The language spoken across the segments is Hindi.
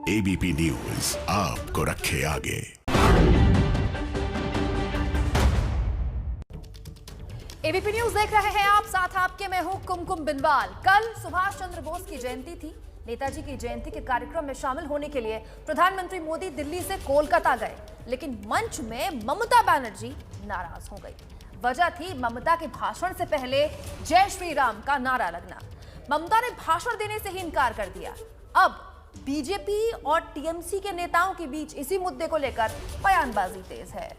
एबीपी न्यूज आपको रखे आगे। एबीपी न्यूज देख रहे हैं आप, साथ आपके मैं हूं कुमकुम बिनवाल। कल सुभाष चंद्र बोस की जयंती थी। नेताजी की जयंती के कार्यक्रम में शामिल होने के लिए प्रधानमंत्री मोदी दिल्ली से कोलकाता गए, लेकिन मंच में ममता बनर्जी नाराज हो गई। वजह थी ममता के भाषण से पहले जय श्री राम का नारा लगना। ममता ने भाषण देने से ही इनकार कर दिया। अब बीजेपी और टीएमसी के नेताओं के बीच इसी मुद्दे को लेकर बयानबाजी तेज है।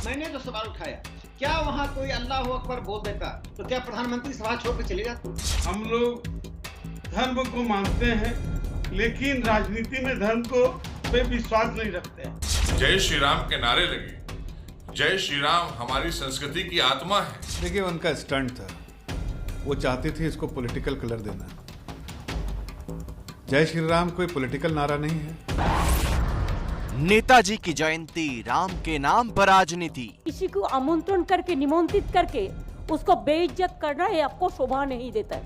मैंने तो सवाल उठाया, क्या वहाँ कोई अल्लाह अकबर बोल देता तो क्या प्रधानमंत्री सभा छोड़कर चले जाते? हम लोग धर्म को मानते हैं, लेकिन राजनीति में धर्म को पे विश्वास नहीं रखते हैं। जय श्री राम के नारे लगे। जय श्री राम हमारी संस्कृति की आत्मा है। देखिए, उनका स्टंट था, वो चाहते थे इसको पॉलिटिकल कलर देना। जय श्री राम कोई पॉलिटिकल नारा नहीं है। नेताजी की जयंती, राम के नाम पर राजनीति। किसी को आमंत्रण करके, निमंत्रित करके उसको बेइज्जत करना है, आपको शोभा नहीं देता।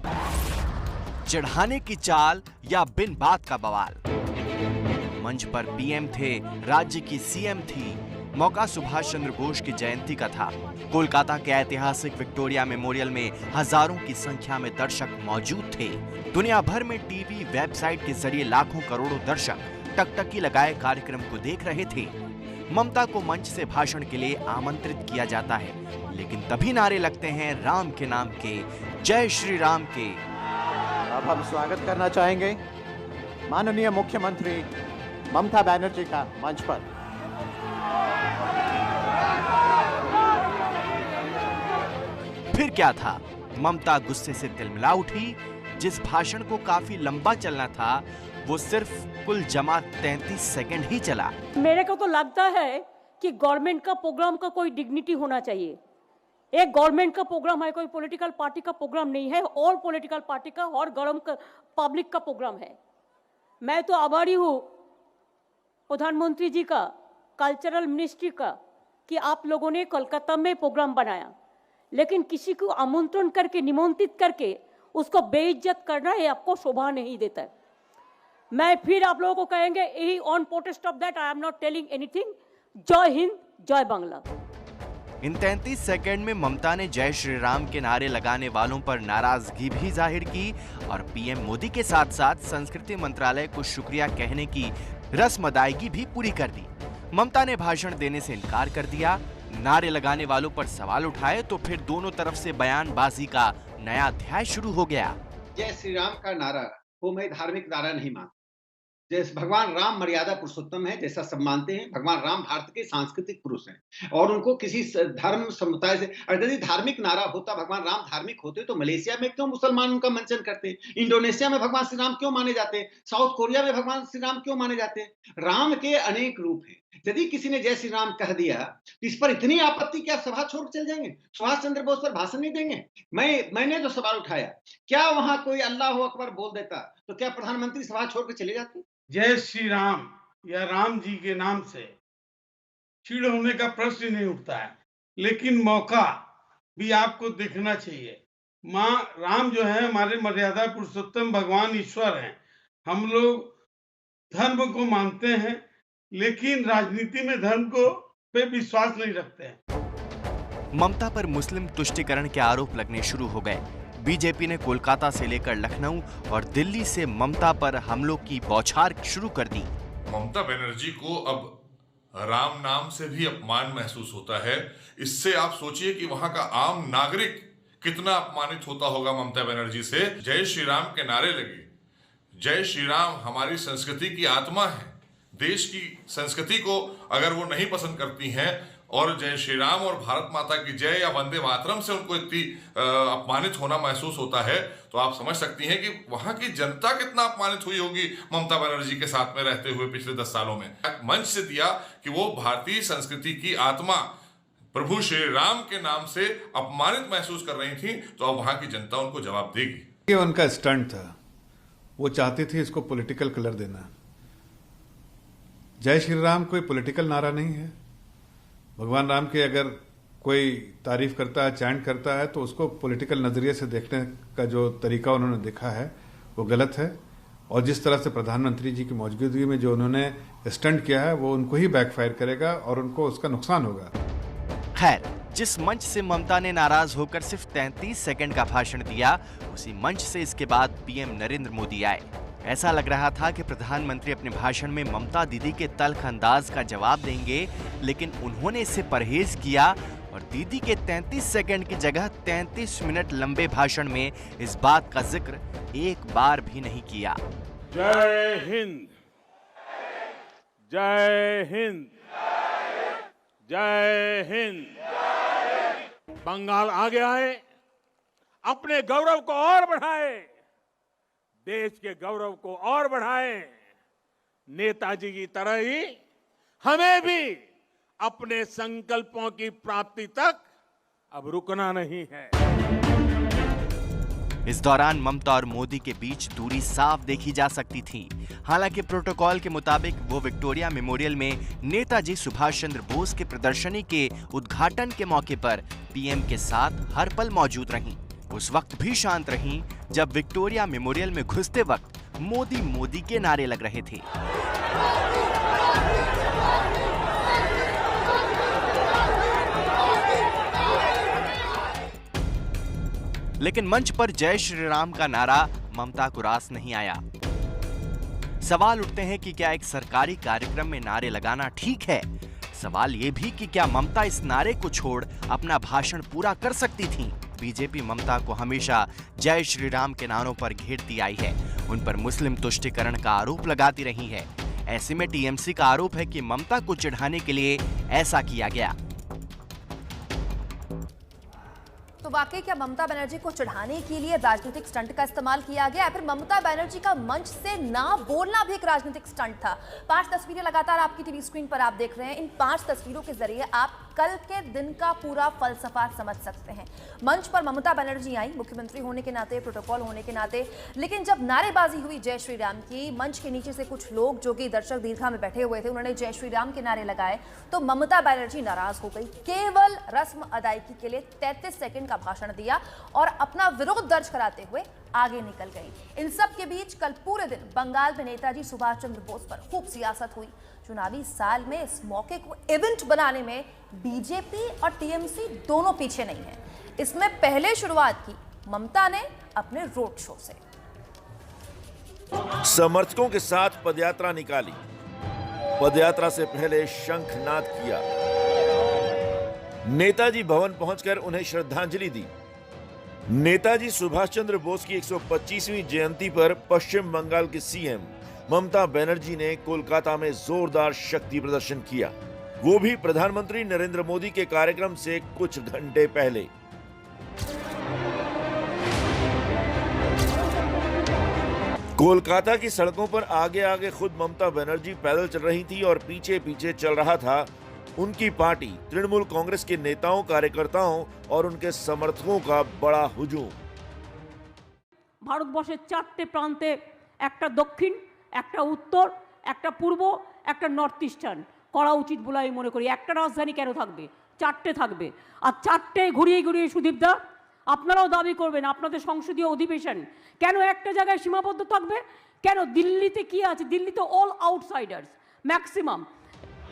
चढ़ाने की चाल या बिन बात का बवाल। मंच पर पीएम थे, राज्य की सीएम थी। मौका सुभाष चंद्र बोस की जयंती का था। कोलकाता के ऐतिहासिक विक्टोरिया मेमोरियल में हजारों की संख्या में दर्शक मौजूद थे। दुनिया भर में टीवी, वेबसाइट के जरिए लाखों करोड़ों दर्शक टकटकी लगाए कार्यक्रम को देख रहे थे। ममता को मंच से भाषण के लिए आमंत्रित किया जाता है, लेकिन तभी नारे लगते हैं राम के नाम के, जय श्री राम के। अब हम स्वागत करना चाहेंगे माननीय मुख्यमंत्री ममता बनर्जी का मंच पर। फिर क्या था, ममता गुस्से से तिलमिला उठी। जिस भाषण को काफी लंबा चलना था, वो सिर्फ कुल जमा 33 सेकंड ही चला। मेरे को तो लगता है कि गवर्नमेंट का प्रोग्राम का कोई डिग्निटी होना चाहिए। एक गवर्नमेंट का प्रोग्राम है, कोई पॉलिटिकल पार्टी का प्रोग्राम नहीं है, और पॉलिटिकल पार्टी का और गरम पब्लिक का प्रोग्राम है। मैं तो आभारी हूँ प्रधानमंत्री जी का, कल्चरल मिनिस्ट्री का, कि आप लोगों ने कोलकाता में प्रोग्राम बनाया, लेकिन किसी को आमंत्रण करके, निमंत्रित करके उसको बेइज्जत करना है, आपको शोभा नहीं देता। मैं फिर आप लोगों को कहेंगे, यही on protest of that I am not telling anything. जय हिंद, जय बांग्ला। इन 33 सेकंड में ममता ने जय श्री राम के नारे लगाने वालों पर नाराजगी भी जाहिर की और पीएम मोदी के साथ साथ संस्कृति मंत्रालय को शुक्रिया कहने की रस्म अदायगी भी पूरी कर दी। ममता ने भाषण देने से इनकार कर दिया। नारे लगाने वालों पर सवाल उठाए तो फिर दोनों तरफ से बयानबाजी का नया अध्याय शुरू हो गया। जय श्री राम का नारा को मैं धार्मिक नारा नहीं मानता। जैसे भगवान राम मर्यादा पुरुषोत्तम है, जैसा सब मानते हैं, भगवान राम भारत के सांस्कृतिक पुरुष हैं और उनको किसी धर्म समुदाय से, अगर यदि धार्मिक नारा होता, भगवान राम धार्मिक होते तो मलेशिया में क्यों मुसलमान उनका मंचन करते? इंडोनेशिया में भगवान श्री राम क्यों माने जाते? साउथ कोरिया में भगवान श्री राम क्यों माने जाते? राम के अनेक रूप हैं। यदि किसी ने जय श्री राम कह दिया तो इस पर इतनी आपत्ति कि आप सभा छोड़ चल जाएंगे, सुभाष चंद्र बोस पर भाषण नहीं देंगे? मैंने तो सवाल उठाया, क्या वहां कोई अल्लाह अकबर बोल देता तो क्या प्रधानमंत्री सभा छोड़कर चले जाते? जय श्री राम या राम जी के नाम से चिढ़ होने का प्रश्न नहीं उठता है, लेकिन मौका भी आपको देखना चाहिए। माँ राम जो है हमारे मर्यादा पुरुषोत्तम भगवान ईश्वर हैं। हम लोग धर्म को मानते हैं, लेकिन राजनीति में धर्म को पे विश्वास नहीं रखते हैं। ममता पर मुस्लिम तुष्टीकरण के आरोप लगने शुरू हो गए। बीजेपी ने कोलकाता से लेकर लखनऊ और दिल्ली से ममता पर हमलों की बौछार शुरू कर दी। ममता बनर्जी को अब राम नाम से भी अपमान महसूस होता है। इससे आप सोचिए कि वहां का आम नागरिक कितना अपमानित होता होगा ममता बनर्जी से। जय श्री राम के नारे लगे। जय श्री राम हमारी संस्कृति की आत्मा है। देश की संस्कृति को अगर वो नहीं पसंद करती हैं और जय श्री राम और भारत माता की जय या वंदे मातरम से उनको इतनी अपमानित होना महसूस होता है, तो आप समझ सकती हैं कि वहां की जनता कितना अपमानित हुई होगी ममता बनर्जी के साथ में रहते हुए पिछले 10 सालों में। मंच से दिया कि वो भारतीय संस्कृति की आत्मा प्रभु श्री राम के नाम से अपमानित महसूस कर रही थी, तो अब वहां की जनता उनको जवाब देगी। ये उनका स्टंट था, वो चाहते थे इसको पॉलिटिकल कलर देना। जय श्री राम कोई पॉलिटिकल नारा नहीं है। भगवान राम के अगर कोई तारीफ करता है, चैंट करता है, तो उसको पॉलिटिकल नजरिए से देखने का जो तरीका उन्होंने देखा है वो गलत है। और जिस तरह से प्रधानमंत्री जी की मौजूदगी में जो उन्होंने स्टंट किया है वो उनको ही बैकफायर करेगा और उनको उसका नुकसान होगा। खैर, जिस मंच से ममता ने नाराज होकर सिर्फ 33 सेकंड का भाषण दिया, उसी मंच से इसके बाद पीएम नरेंद्र मोदी आए। ऐसा लग रहा था कि प्रधानमंत्री अपने भाषण में ममता दीदी के तल्ख अंदाज का जवाब देंगे, लेकिन उन्होंने इससे परहेज किया और दीदी के 33 सेकंड की जगह 33 मिनट लंबे भाषण में इस बात का जिक्र एक बार भी नहीं किया। जय हिंद, जय हिंद, जय हिंद। बंगाल आ गया है, अपने गौरव को और बढ़ाए, देश के गौरव को और बढ़ाए। नेताजी की तरह ही हमें भी अपने संकल्पों की प्राप्ति तक अब रुकना नहीं है। इस दौरान ममता और मोदी के बीच दूरी साफ देखी जा सकती थी। हालांकि प्रोटोकॉल के मुताबिक वो विक्टोरिया मेमोरियल में नेताजी सुभाष चंद्र बोस की प्रदर्शनी के उद्घाटन के मौके पर पीएम के साथ हर पल मौजूद रहीं। उस वक्त भी शांत रहीं जब विक्टोरिया मेमोरियल में घुसते वक्त मोदी मोदी के नारे लग रहे थे। लेकिन मंच पर जय श्री राम का नारा ममता को रास नहीं आया। सवाल उठते हैं कि क्या एक सरकारी कार्यक्रम में नारे लगाना ठीक है? सवाल ये भी कि क्या ममता इस नारे को छोड़ अपना भाषण पूरा कर सकती थी? बीजेपी ममता को हमेशा जय श्री राम के नारों पर घेरती आई है, उन पर मुस्लिम तुष्टीकरण का आरोप लगाती रही है। ऐसे में टीएमसी का आरोप है कि ममता को चिढ़ाने के लिए ऐसा किया गया। तो वाकई क्या ममता बनर्जी को चिढ़ाने के लिए राजनीतिक स्टंट का इस्तेमाल किया गया, या फिर ममता बनर्जी का मंच से ना बोलना भी एक राजनीतिक स्टंट था? 5 तस्वीरें लगातार आपकी टीवी स्क्रीन पर आप देख रहे हैं। इन 5 तस्वीरों के जरिए आप कल के दिन का पूरा फलसफा समझ सकते हैं। मंच पर ममता बनर्जी आई, मुख्यमंत्री होने के नाते, प्रोटोकॉल होने के नाते, लेकिन जब नारेबाजी हुई जय श्री राम की, मंच के नीचे से कुछ लोग जो कि दर्शक दीर्घा में बैठे हुए थे, उन्होंने जय श्री राम के नारे लगाए तो ममता बनर्जी नाराज हो गई। केवल रस्म अदायगी के लिए 33 सेकंड का भाषण दिया और अपना विरोध दर्ज कराते हुए आगे निकल गई। इन सब के बीच कल पूरे दिन बंगाल में नेताजी सुभाष चंद्र बोस पर खूब सियासत हुई। चुनावी साल में इस मौके को इवेंट बनाने में बीजेपी और टीएमसी दोनों पीछे नहीं है। इसमें पहले शुरुआत की ममता ने अपने रोड शो से। समर्थकों के साथ पदयात्रा निकाली, पदयात्रा से पहले शंखनाद किया, नेताजी भवन पहुंचकर उन्हें श्रद्धांजलि दी। नेताजी सुभाष चंद्र बोस की 125वीं जयंती पर पश्चिम बंगाल के सीएम ममता बनर्जी ने कोलकाता में जोरदार शक्ति प्रदर्शन किया, वो भी प्रधानमंत्री नरेंद्र मोदी के कार्यक्रम से कुछ घंटे पहले। कोलकाता की सड़कों पर आगे आगे खुद ममता बनर्जी पैदल चल रही थी और पीछे पीछे चल रहा था उनकी पार्टी तृणमूल कांग्रेस के नेताओं, कार्यकर्ताओं और उनके समर्थकों का बड़ा हुजूम। ভারতবর্ষের 4টে প্রান্তে, একটা দক্ষিণ, একটা উত্তর, একটা পূর্ব, একটা নর্থ ইস্টার্ন করা উচিত বলে আমি মনে করি। একটা রাজধানী কেন থাকবে? 4টে থাকবে। আর 4টে ঘুরিয়ে ঘুরিয়ে সুদীপদা আপনারাও দাবি করবেন আপনাদের সংসদীয় অধিবেশন কেন একটা জায়গায় সীমাবদ্ধ থাকবে? কেন? দিল্লিতে কি আছে? দিল্লিতে অল আউটসাইডার্স मैक्सिमम।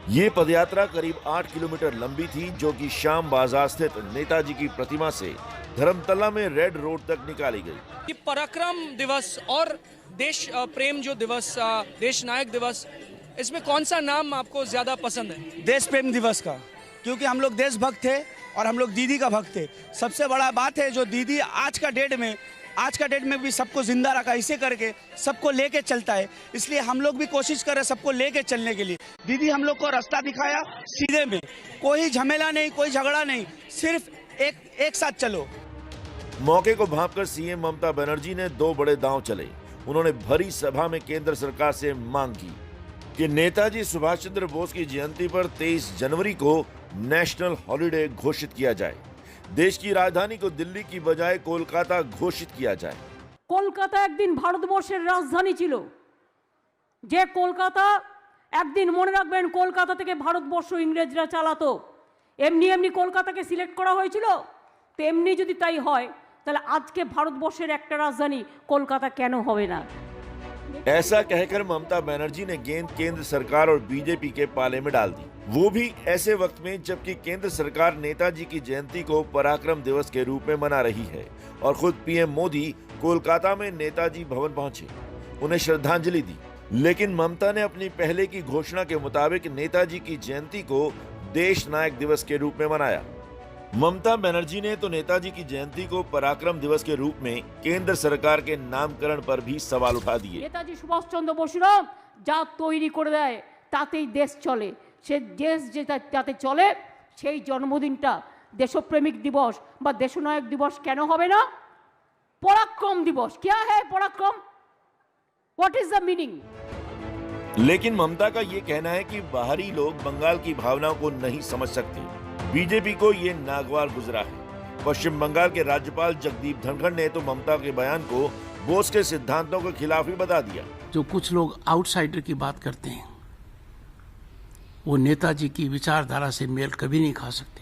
ये पदयात्रा करीब 8 किलोमीटर लंबी थी, जो कि श्याम बाजार स्थित नेताजी की प्रतिमा से धर्मतला में रेड रोड तक निकाली गई। ये पराक्रम दिवस और देश प्रेम जो दिवस, देश नायक दिवस, इसमें कौन सा नाम आपको ज्यादा पसंद है? देश प्रेम दिवस का, क्योंकि हम लोग देशभक्त थे और हम लोग दीदी का भक्त थे। सबसे बड़ा बात है जो दीदी आज का डेट में भी सबको जिंदा रखा, इसे करके सबको लेके चलता है। इसलिए हम लोग भी कोशिश कर रहे हैं सबको लेके चलने के लिए। दीदी हम लोग को रास्ता दिखाया सीधे में, कोई झमेला नहीं, कोई झगड़ा नहीं, सिर्फ एक साथ चलो। मौके को भांपकर सीएम ममता बनर्जी ने 2 बड़े दांव चले। उन्होंने भरी सभा में केंद्र सरकार से मांग की कि नेताजी सुभाष चंद्र बोस की जयंती पर 23 जनवरी को नेशनल हॉलिडे घोषित किया जाए। देश की राजधानी को दिल्ली की बजाय कोलकाता घोषित किया जाए। कोलकाता एक दिन भारतवर्षের রাজধানী ছিল, যে কলকাতা একদিন মনে রাখবেন কলকাতা থেকে ভারতবর্ষ ইংরেজরা চালাতো। এমনি এমনি কলকাতাকে সিলেক্ট করা হয়েছিল? তো এমনি যদি তাই হয় তাহলে আজকে ভারতবর্ষের একটা রাজধানী কলকাতা কেন হবে না? ऐसा कहकर ममता बनर्जी ने गेंद केंद्र सरकार और बीजेपी के पाले में डाल दी, वो भी ऐसे वक्त में जबकि केंद्र सरकार नेताजी की जयंती को पराक्रम दिवस के रूप में मना रही है और खुद पीएम मोदी कोलकाता में नेताजी भवन पहुंचे, उन्हें श्रद्धांजलि दी। लेकिन ममता ने अपनी पहले की घोषणा के मुताबिक नेताजी की जयंती को देश नायक दिवस के रूप में मनाया। ममता बनर्जी ने तो नेताजी की जयंती को पराक्रम दिवस के रूप में केंद्र सरकार के नामकरण पर भी सवाल उठा दिए। নেতাজি সুভাষচন্দ্র বসুরা যা তৈরি করে দেয় তাতেই দেশ চলে, সে দেশ যেটা তাতে চলে সেই জন্মদিনটা দেশপ্রেমিক দিবস বা দেশনায়ক দিবস কেন হবে না? পরাক্রম দিবস क्या है पराक्रम? What is the meaning? लेकिन ममता का ये कहना है कि बाहरी लोग बंगाल की भावनाओं को नहीं समझ सकते। बीजेपी को ये नागवार गुजरा है। पश्चिम बंगाल के राज्यपाल जगदीप धनखड़ ने तो ममता के बयान को बोस के सिद्धांतों के खिलाफ ही बता दिया। जो कुछ लोग आउटसाइडर की बात करते हैं वो नेताजी की विचारधारा से मेल कभी नहीं खा सकते।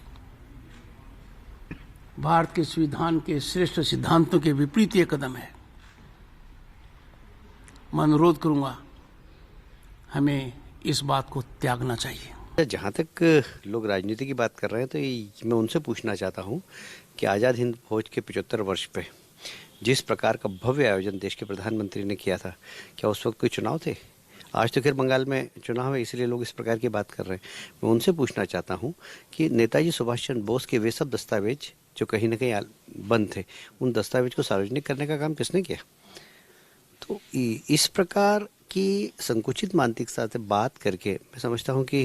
भारत के संविधान के श्रेष्ठ सिद्धांतों के विपरीत ये कदम है। मैं अनुरोध करूंगा हमें इस बात को त्यागना चाहिए। जहाँ तक लोग राजनीति की बात कर रहे हैं तो मैं उनसे पूछना चाहता हूँ कि आज़ाद हिंद फौज के 75 वर्ष पे जिस प्रकार का भव्य आयोजन देश के प्रधानमंत्री ने किया था, क्या उस वक्त कोई चुनाव थे? आज तो खैर बंगाल में चुनाव है इसलिए लोग इस प्रकार की बात कर रहे हैं। मैं उनसे पूछना चाहता हूँ कि नेताजी सुभाष चंद्र बोस के वे सब दस्तावेज जो कहीं ना कहीं बंद थे, उन दस्तावेज को सार्वजनिक करने का काम किसने किया? तो इस प्रकार की संकुचित मानसिकता से बात करके मैं समझता हूँ कि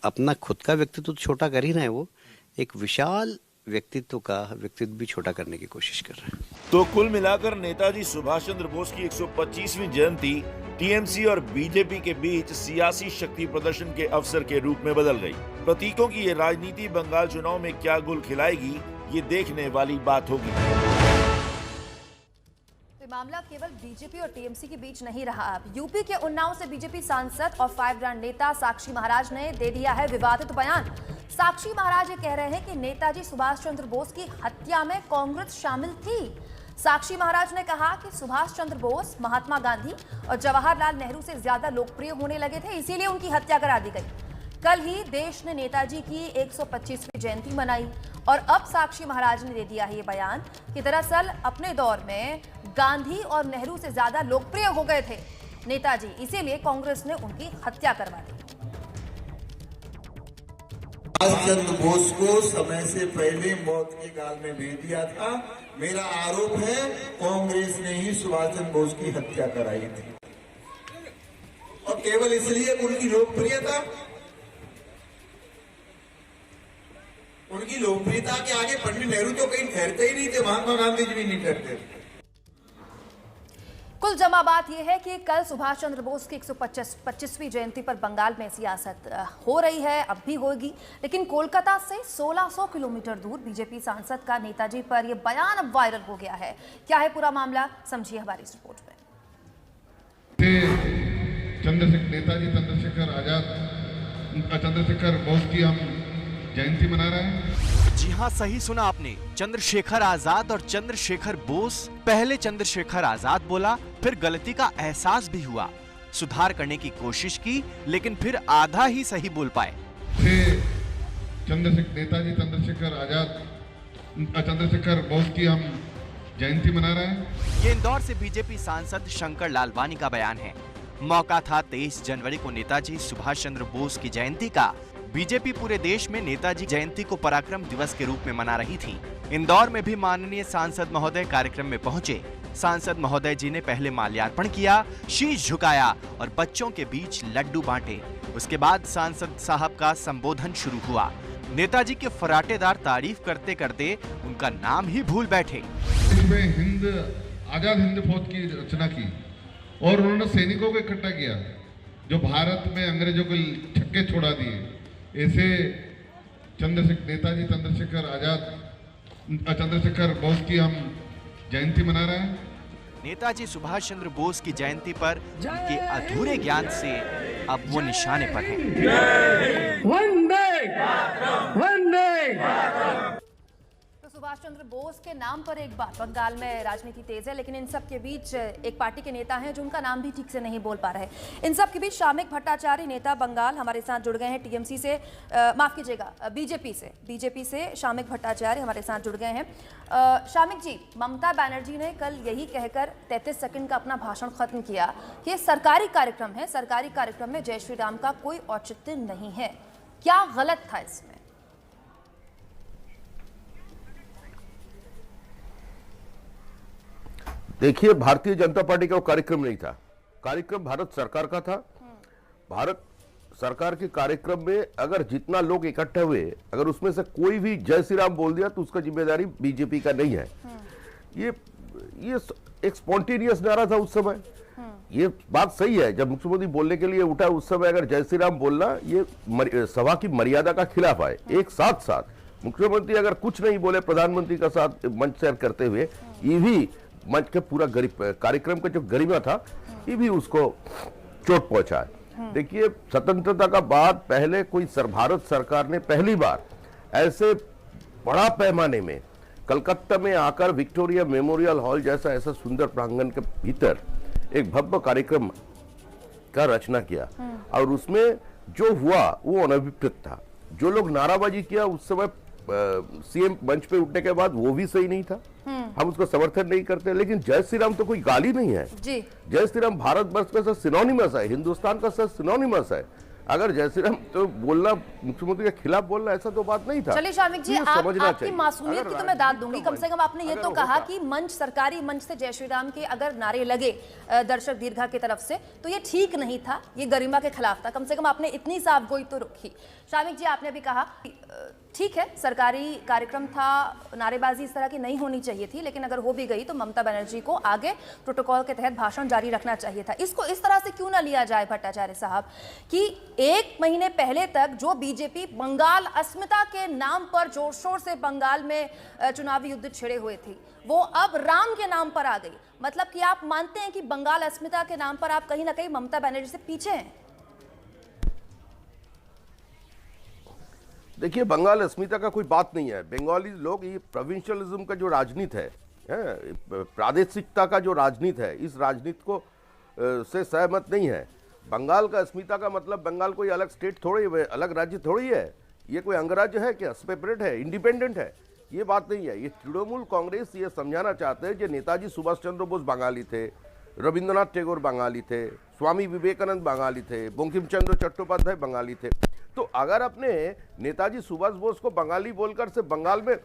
अपना खुद का व्यक्तित्व तो छोटा कर ही रहे हैं, वो एक विशाल व्यक्तित्व भी छोटा करने की कोशिश कर रहे हैं। तो कुल मिलाकर नेताजी सुभाष चंद्र बोस की 125वीं जयंती टीएमसी और बीजेपी के बीच सियासी शक्ति प्रदर्शन के अवसर के रूप में बदल गई। प्रतीकों की ये राजनीति बंगाल चुनाव में क्या गुल खिलाएगी, ये देखने वाली बात होगी। मामला केवल बीजेपी और टीएमसी के बीच नहीं रहा। अब यूपी के उन्नाव से बीजेपी सांसद और 5 ब्रांड नेता साक्षी महाराज ने दे दिया है विवादित बयान। साक्षी महाराज ये कह रहे हैं कि नेताजी सुभाष चंद्र बोस की हत्या में कांग्रेस शामिल थी। साक्षी महाराज ने कहा कि सुभाष चंद्र बोस महात्मा गांधी और जवाहरलाल नेहरू से ज्यादा लोकप्रिय होने लगे थे, इसीलिए उनकी हत्या करा दी गई। कल ही देश ने नेताजी की 125वीं जयंती मनाई और अब साक्षी महाराज ने दे दिया है ये बयान कि दरअसल अपने दौर में गांधी और नेहरू से ज्यादा लोकप्रिय हो गए थे नेताजी, इसीलिए कांग्रेस ने उनकी हत्या करवा दी। सुभाष चंद्र बोस को समय से पहले मौत के गाल में भेज दिया था। मेरा आरोप है कांग्रेस ने ही सुभाष चंद्र बोस की हत्या कराई थी और केवल इसलिए उनकी लोकप्रियता के आगे पंडित नेहरू तो कहीं ठहरते ही नहीं थे, महात्मा गांधी जी भी नहीं ठहरते थे। कुल जमा बात यह है कि कल सुभाष चंद्र बोस की 125वीं जयंती पर बंगाल में सियासत हो रही है, अब भी होगी, लेकिन कोलकाता से 1600 किलोमीटर दूर बीजेपी सांसद का नेताजी पर यह बयान अब वायरल हो गया है। क्या है पूरा मामला, समझिए हमारी इस रिपोर्ट में। नेताजी चंद्रशेखर बोस की हम जयंती मना रहे हैं। जी हाँ, सही सुना आपने, चंद्रशेखर आजाद और चंद्रशेखर बोस। पहले चंद्रशेखर आजाद बोला, फिर गलती का एहसास भी हुआ, सुधार करने की कोशिश की, लेकिन फिर आधा ही सही बोल पाए। नेताजी चंद्रशेखर बोस की हम जयंती मना रहे हैं। ये इंदौर से बीजेपी सांसद शंकर लालवानी का बयान है। मौका था 23 जनवरी को नेताजी सुभाष चंद्र बोस की जयंती का। बीजेपी पूरे देश में नेताजी जयंती को पराक्रम दिवस के रूप में मना रही थी। इंदौर में भी माननीय सांसद महोदय कार्यक्रम में पहुंचे। सांसद महोदय जी ने पहले माल्यार्पण किया, शीश झुकाया और बच्चों के बीच लड्डू बांटे। उसके बाद सांसद साहब का संबोधन शुरू हुआ। नेताजी के फराटेदार तारीफ करते करते उनका नाम ही भूल बैठे। इसमें आजाद हिंद फौज की रचना की और उन्होंने सैनिकों को इकट्ठा किया जो भारत में अंग्रेजों को छक्के छोड़ा दिए। ऐसे नेताजी चंद्रशेखर बोस की हम जयंती मना रहे हैं। नेताजी सुभाष चंद्र बोस की जयंती पर उनके अधूरे ज्ञान से अब वो निशाने पर हैं। वंदे तो सुभाष चंद्र बोस के नाम पर एक बार बंगाल में राजनीति तेज है, लेकिन इन सब के बीच एक पार्टी के नेता हैं जो उनका नाम भी ठीक से नहीं बोल पा रहे। इन सब के बीच शामिक भट्टाचार्य नेता बंगाल हमारे साथ जुड़ गए हैं टीएमसी से, माफ कीजिएगा बीजेपी से शामिक भट्टाचार्य हमारे साथ जुड़ गए हैं। शामिक जी, ममता बनर्जी ने कल यही कहकर 33 सेकंड का अपना भाषण खत्म किया कि सरकारी कार्यक्रम है, सरकारी कार्यक्रम में जय श्री राम का कोई औचित्य नहीं है। क्या गलत था इसमें? देखिए, भारतीय जनता पार्टी का वो कार्यक्रम नहीं था, कार्यक्रम भारत सरकार का था। भारत सरकार के कार्यक्रम में अगर जितना लोग इकट्ठे हुए, अगर उसमें से कोई भी जय श्री राम बोल दिया तो उसका जिम्मेदारी बीजेपी का नहीं है। ये एक स्पॉन्टेनियस नारा था उस समय। ये बात सही है, जब मुख्यमंत्री बोलने के लिए उठा उस समय अगर जय श्री राम बोलना ये सभा की मर्यादा का खिलाफ है। एक साथ मुख्यमंत्री अगर कुछ नहीं बोले प्रधानमंत्री का साथ मंच शेयर करते हुए, ये भी मंच के पूरा कार्यक्रम का जो गरिमा था ये भी उसको चोट पहुंचा है। देखिए, स्वतंत्रता का बाद पहले कोई भारत सरकार ने पहली बार ऐसे बड़ा पैमाने में कलकत्ता में आकर विक्टोरिया मेमोरियल हॉल जैसा ऐसा सुंदर प्रांगण के भीतर एक भव्य कार्यक्रम का रचना किया, और उसमें जो हुआ वो अनभिप्रेत था। जो लोग नाराबाजी किया उस समय सीएम मंच पे उठने के बाद, वो भी सही नहीं था, हम उसको समर्थन नहीं करते। लेकिन जय श्री राम तो कोई गाली नहीं है जी। जय श्री राम भारतवर्ष का सिनोनिमस है, हिंदुस्तान का सिनोनिमस है। अगर जय श्री राम तो बोलना मुख्यमंत्री के खिलाफ बोलना ऐसा तो बात नहीं था। चलिए शामिक जी, आपकी मासूमियत की तो मैं दाद दूंगी। कम से कम आपने ये तो कहा कि मंच, सरकारी मंच से जय श्री राम के अगर नारे लगे दर्शक दीर्घा की तरफ से तो ये ठीक नहीं था, ये गरिमा के खिलाफ था। कम से कम आपने इतनी साफ गोई तो रखी। शामिक जी, आपने भी कहा ठीक है, सरकारी कार्यक्रम था, नारेबाजी इस तरह की नहीं होनी चाहिए थी, लेकिन अगर हो भी गई तो ममता बनर्जी को आगे प्रोटोकॉल के तहत भाषण जारी रखना चाहिए था। इसको इस तरह से क्यों ना लिया जाए भट्टाचार्य साहब कि 1 महीने पहले तक जो बीजेपी बंगाल अस्मिता के नाम पर जोर शोर से बंगाल में चुनावी युद्ध छिड़े हुए थी, वो अब राम के नाम पर आ गई। मतलब कि आप मानते हैं कि बंगाल अस्मिता के नाम पर आप कहीं ना कहीं ममता बनर्जी से पीछे हैं? देखिए, बंगाल अस्मिता का कोई बात नहीं है। बंगाली लोग ये प्रोविंशियलिज्म का जो राजनीति है, प्रादेशिकता का जो राजनीति है, इस राजनीति को से सहमत नहीं है। बंगाल का अस्मिता का मतलब बंगाल कोई अलग स्टेट थोड़ी है, अलग राज्य थोड़ी है, ये कोई अंगराज्य है क्या, सेपरेट है, इंडिपेंडेंट है, ये बात नहीं है। ये तृणमूल कांग्रेस ये समझाना चाहते हैं कि नेताजी सुभाष चंद्र बोस बंगाली थे, रविंद्रनाथ टैगोर बंगाली थे, स्वामी विवेकानंद बंगाली थे, बंकिम चंद्र चट्टोपाध्याय बंगाली थे। तो अगर अपने नेताजी सुभाष बोस को बंगाली बोलकर से बंगाल में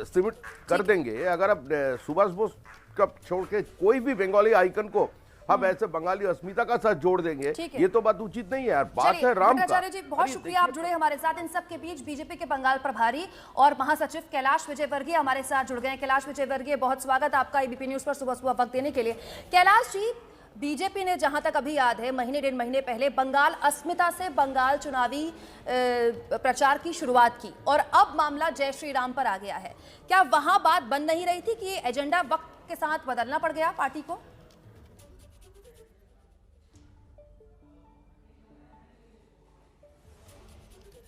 सिमट कर देंगे, अगर आप सुभाष बोस का छोड़ के कोई भी बंगाली आइकन को हम ऐसे बंगाली अस्मिता का साथ जोड़ देंगे, ये तो बात उचित नहीं है यार। बात है राम का। जी, बहुत शुक्रिया, आप जुड़े हमारे साथ। इन सब के बीच बीजेपी के बंगाल प्रभारी और महासचिव कैलाश विजयवर्गीय हमारे साथ जुड़ गए हैं। कैलाश विजयवर्गीय, बहुत स्वागत आपका एबीपी न्यूज पर सुबह सुबह वक्त देने के लिए। कैलाश जी, बीजेपी ने जहां तक अभी याद है महीने 1.5 महीने पहले बंगाल अस्मिता से बंगाल चुनावी प्रचार की शुरुआत की, और अब मामला जय श्री राम पर आ गया है। क्या वहां बात बन नहीं रही थी कि एजेंडा वक्त के साथ बदलना पड़ गया पार्टी को?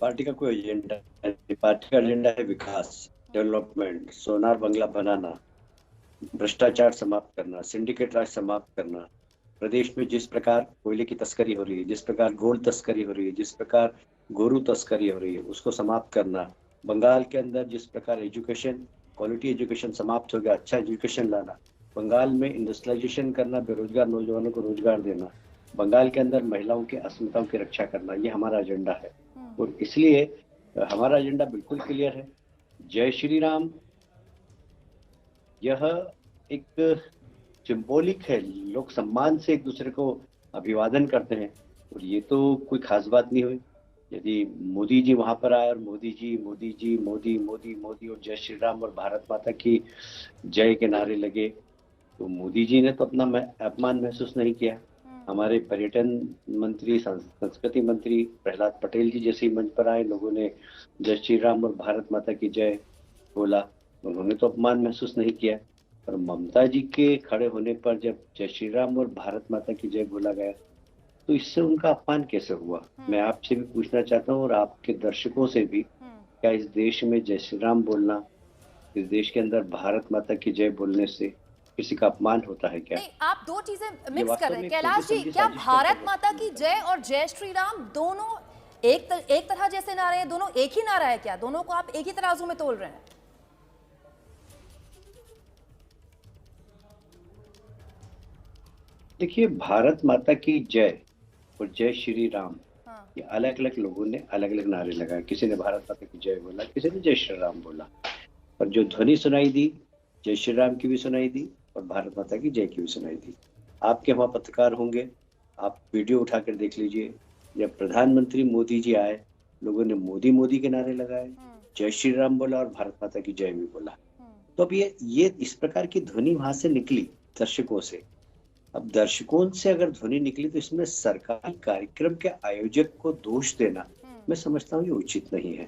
पार्टी का कोई एजेंडा नहीं, पार्टी का एजेंडा है विकास, डेवलपमेंट, सोनार बंगला बनाना, भ्रष्टाचार समाप्त करना, सिंडिकेट राज समाप्त करना। प्रदेश में जिस प्रकार कोयले की तस्करी हो रही है, जिस प्रकार गोल्ड तस्करी हो रही है, जिस प्रकार गोरू तस्करी हो रही है, उसको समाप्त करना। बंगाल के अंदर जिस प्रकार एजुकेशन, क्वालिटी एजुकेशन समाप्त हो गया, अच्छा एजुकेशन लाना। बंगाल में इंडस्ट्रियलाइजेशन करना, बेरोजगार नौजवानों को रोजगार देना। बंगाल के अंदर महिलाओं की अस्मिताओं की रक्षा करना, ये हमारा एजेंडा है। और इसलिए हमारा एजेंडा बिल्कुल क्लियर है। जय श्री राम यह एक सिंबॉलिक है, लोग सम्मान से एक दूसरे को अभिवादन करते हैं, और ये तो कोई खास बात नहीं हुई। यदि मोदी जी वहां पर आए और मोदी जी मोदी मोदी मोदी और जय श्री राम और भारत माता की जय के नारे लगे, तो मोदी जी ने तो अपना अपमान महसूस नहीं किया। हमारे पर्यटन मंत्री, संस्कृति मंत्री प्रहलाद पटेल जी जैसे ही मंच पर आए, लोगों ने जय श्री राम और भारत माता की जय बोला, उन्होंने तो अपमान महसूस नहीं किया। और ममता जी के खड़े होने पर जब जय श्री राम और भारत माता की जय बोला गया, तो इससे उनका अपमान कैसे हुआ? मैं आपसे भी पूछना चाहता हूँ और आपके दर्शकों से भी, क्या इस देश में जय श्री राम बोलना, इस देश के अंदर भारत माता की जय बोलने से किसी का अपमान होता है क्या? नहीं, आप दो चीजें मिक्स कर रहे हैं कैलाश जी। क्या भारत माता की जय और जय श्री राम दोनों एक तरह जैसे नारे हैं? दोनों एक ही नारा है क्या? दोनों को आप एक ही तराजू में तोल रहे हैं? देखिए, भारत माता की जय और जय श्री राम, ये अलग अलग लोगों ने अलग अलग नारे लगाए। किसी ने भारत माता की जय बोला, किसी ने जय श्री राम बोला, और जो ध्वनि सुनाई दी जय श्री राम की भी सुनाई दी और भारत माता की जय की भी सुनाई दी। आपके वहाँ पत्रकार होंगे, आप वीडियो उठाकर देख लीजिए। जब प्रधानमंत्री मोदी जी आए, लोगों ने मोदी मोदी के नारे लगाए, जय श्री राम बोला और भारत माता की जय भी बोला। तो अब ये इस प्रकार की ध्वनि वहां से निकली दर्शकों से। अब दर्शकों से अगर ध्वनि निकली तो इसमें सरकारी कार्यक्रम के आयोजक को दोष देना, मैं समझता हूँ ये उचित नहीं है।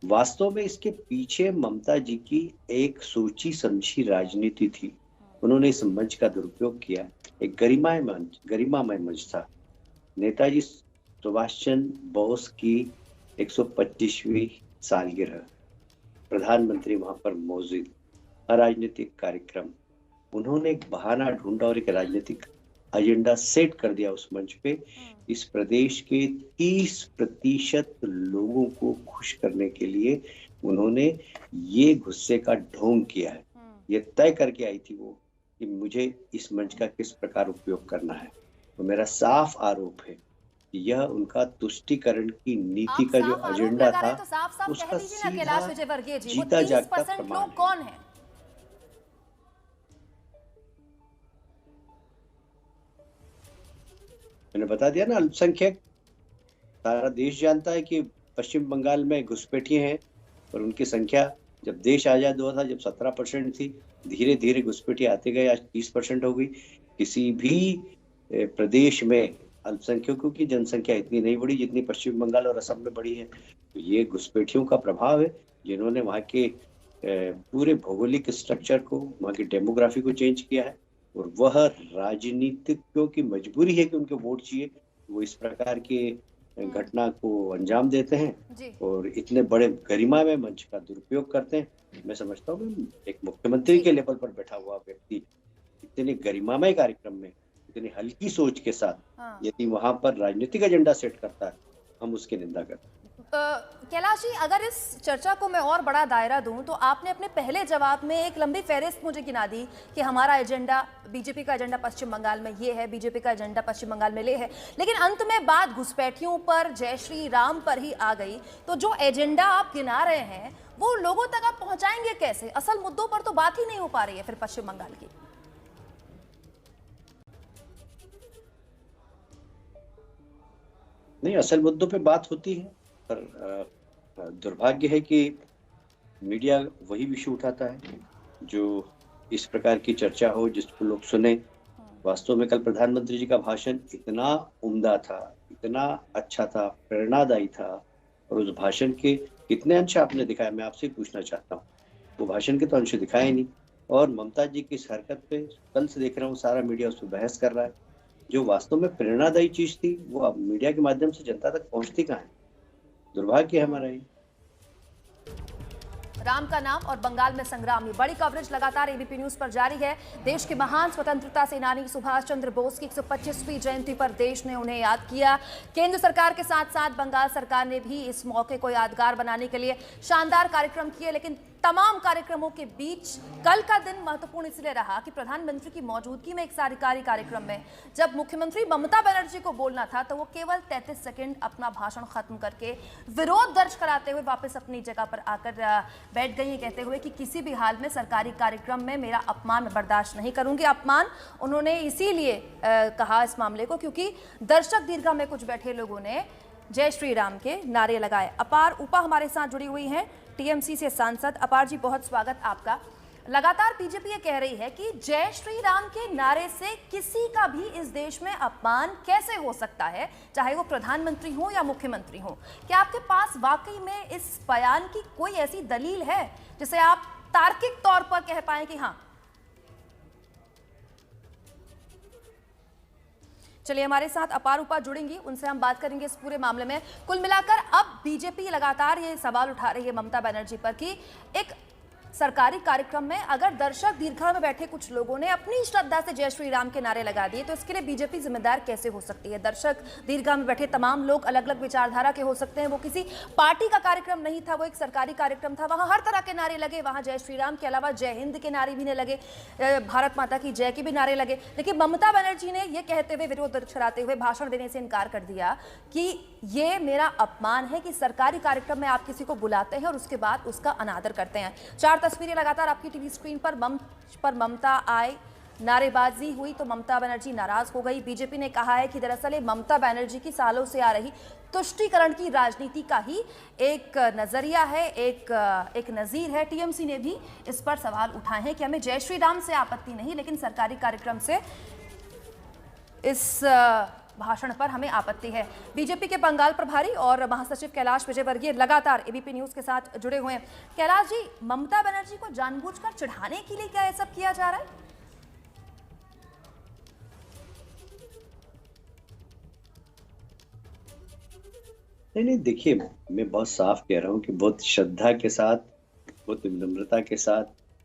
वास्तव में इसके पीछे ममता जी की एक सोची समझी राजनीति थी। उन्होंने इस मंच का दुरुपयोग किया। एक गरिमामय मंच था। नेताजी सुभाष चंद्र बोस की 125वीं सालगिरह, प्रधानमंत्री वहां पर मौजूद, अराजनीतिक कार्यक्रम, उन्होंने एक बहाना ढूंढा और एक राजनीतिक एजेंडा सेट कर दिया उस मंच पे। इस प्रदेश के 30% लोगों को खुश करने के लिए उन्होंने ये गुस्से का ढोंग किया है। ये तय करके आई थी वो कि मुझे इस मंच का किस प्रकार उपयोग करना है। तो मेरा साफ आरोप है कि यह उनका तुष्टीकरण की नीति का जो एजेंडा था, तो साफ उसका सीधा जीता जागता प्रमाण है। कौन है? मैंने बता दिया ना, अल्पसंख्यक। सारा देश जानता है कि पश्चिम बंगाल में घुसपैठिए हैं और उनकी संख्या जब देश आजाद हुआ था, जब 17% थी, धीरे धीरे घुसपैठिए आते गए, आज 30% हो गई। किसी भी प्रदेश में अल्पसंख्यकों की जनसंख्या इतनी नहीं बढ़ी जितनी पश्चिम बंगाल और असम में बढ़ी है। तो ये घुसपैठियों का प्रभाव है, जिन्होंने वहाँ के पूरे भौगोलिक स्ट्रक्चर को, वहाँ की डेमोग्राफी को चेंज किया है। और वह राजनीतिज्ञों की मजबूरी है कि उनको वोट चाहिए, वो इस प्रकार के घटना को अंजाम देते हैं और इतने बड़े गरिमा में मंच का दुरुपयोग करते हैं। मैं समझता हूँ एक मुख्यमंत्री के लेवल पर बैठा हुआ व्यक्ति इतने गरिमामय कार्यक्रम में इतनी हल्की सोच के साथ यदि वहां पर राजनीतिक एजेंडा सेट करता है, हम उसकी निंदा करते हैं। कैलाश जी, अगर इस चर्चा को मैं और बड़ा दायरा दूं तो आपने अपने पहले जवाब में एक लंबी फहरिस्त मुझे गिना दी कि हमारा एजेंडा, बीजेपी का एजेंडा पश्चिम बंगाल में ये है, बीजेपी का एजेंडा पश्चिम बंगाल में ये है, लेकिन अंत में बात घुसपैठियों पर, जय श्री राम पर ही आ गई। तो जो एजेंडा आप गिना रहे हैं वो लोगों तक आप पहुंचाएंगे कैसे? असल मुद्दों पर तो बात ही नहीं हो पा रही है फिर पश्चिम बंगाल की। नहीं, असल मुद्दों पे बात होती है, पर दुर्भाग्य है कि मीडिया वही विषय उठाता है जो इस प्रकार की चर्चा हो, जिसको लोग सुने। वास्तव में कल प्रधानमंत्री जी का भाषण इतना उम्दा था, इतना अच्छा था, प्रेरणादायी था, और उस भाषण के कितने अंश आपने दिखाए, मैं आपसे पूछना चाहता हूँ। वो भाषण के तो अंश दिखाए नहीं। और ममता जी की इस हरकत पे कल से देख रहा हूँ सारा मीडिया उस पर बहस कर रहा है। जो वास्तव में प्रेरणादायी चीज थी वो अब मीडिया के माध्यम से जनता तक पहुंचती कहाँ है? दुर्भाग्य है हमारा ये। राम का नाम और बंगाल में संग्राम, ये बड़ी कवरेज लगातार एबीपी न्यूज पर जारी है। देश के महान स्वतंत्रता सेनानी सुभाष चंद्र बोस की 125वीं जयंती पर देश ने उन्हें याद किया। केंद्र सरकार के साथ साथ बंगाल सरकार ने भी इस मौके को यादगार बनाने के लिए शानदार कार्यक्रम किए। लेकिन तमाम कार्यक्रमों के बीच कल का दिन महत्वपूर्ण इसलिए रहा कि प्रधानमंत्री की मौजूदगी में एक सरकारी कार्यक्रम में जब मुख्यमंत्री ममता बनर्जी को बोलना था तो वो केवल 33 सेकंड अपना भाषण खत्म करके विरोध दर्ज कराते हुए वापस अपनी जगह पर आकर बैठ गई, कहते हुए कि किसी भी हाल में सरकारी कार्यक्रम में मेरा अपमान बर्दाश्त नहीं करूंगी। अपमान उन्होंने इसीलिए कहा इस मामले को क्योंकि दर्शक दीर्घा में कुछ बैठे लोगों ने जय श्री राम के नारे लगाए। अपार उपा हमारे साथ जुड़ी हुई हैं, टीएमसी से सांसद। अपार जी, बहुत स्वागत आपका। लगातार बीजेपी ये कह रही है कि जय श्री राम के नारे से किसी का भी इस देश में अपमान कैसे हो सकता है, चाहे वो प्रधानमंत्री हो या मुख्यमंत्री हो। क्या आपके पास वाकई में इस बयान की कोई ऐसी दलील है जिसे आप तार्किक तौर पर कह पाए कि हाँ? चलिए, हमारे साथ अपार उपा जुड़ेंगी, उनसे हम बात करेंगे इस पूरे मामले में। कुल मिलाकर अब बीजेपी लगातार ये सवाल उठा रही है ममता बनर्जी पर कि एक सरकारी कार्यक्रम में अगर दर्शक दीर्घा में बैठे कुछ लोगों ने अपनी श्रद्धा से जय श्री राम के नारे लगा दिए तो इसके लिए बीजेपी जिम्मेदार कैसे हो सकती है? दर्शक दीर्घा में बैठे तमाम लोग अलग अलग विचारधारा के हो सकते हैं। वो किसी पार्टी का कार्यक्रम नहीं था, वो एक सरकारी कार्यक्रम था। वहां हर तरह के नारे लगे, वहां जय श्री राम के अलावा जय हिंद के नारे भी नहीं लगे, भारत माता की जय के भी नारे लगे। लेकिन ममता बनर्जी ने यह कहते हुए, विरोध दर्शाते हुए भाषण देने से इनकार कर दिया कि ये मेरा अपमान है कि सरकारी कार्यक्रम में आप किसी को बुलाते हैं और उसके बाद उसका अनादर करते हैं। 4 तस्वीरें लगातार आपकी टीवी स्क्रीन पर मंच पर ममता आए, नारेबाजी हुई तो ममता बनर्जी नाराज हो गई। बीजेपी ने कहा है कि दरअसल ये ममता बनर्जी की सालों से आ रही तुष्टीकरण की राजनीति का ही एक नजरिया है, एक नजीर है। टीएमसी ने भी इस पर सवाल उठाए हैं कि हमें जय श्री राम से आपत्ति नहीं, लेकिन सरकारी कार्यक्रम से इस भाषण पर हमें आपत्ति है। बीजेपी के बंगाल प्रभारी और महासचिव कैलाश विजयवर्गीय लगातार एबीपी न्यूज के साथ जुड़े हुए हैं। कैलाश जी, ममता बनर्जी को जानबूझकर चिढ़ाने के लिए क्या ये सब किया जा रहा है? नहीं, देखिए, मैं बहुत साफ कह रहा हूँ कि बहुत श्रद्धा के साथ, बहुत विनम्रता के साथ,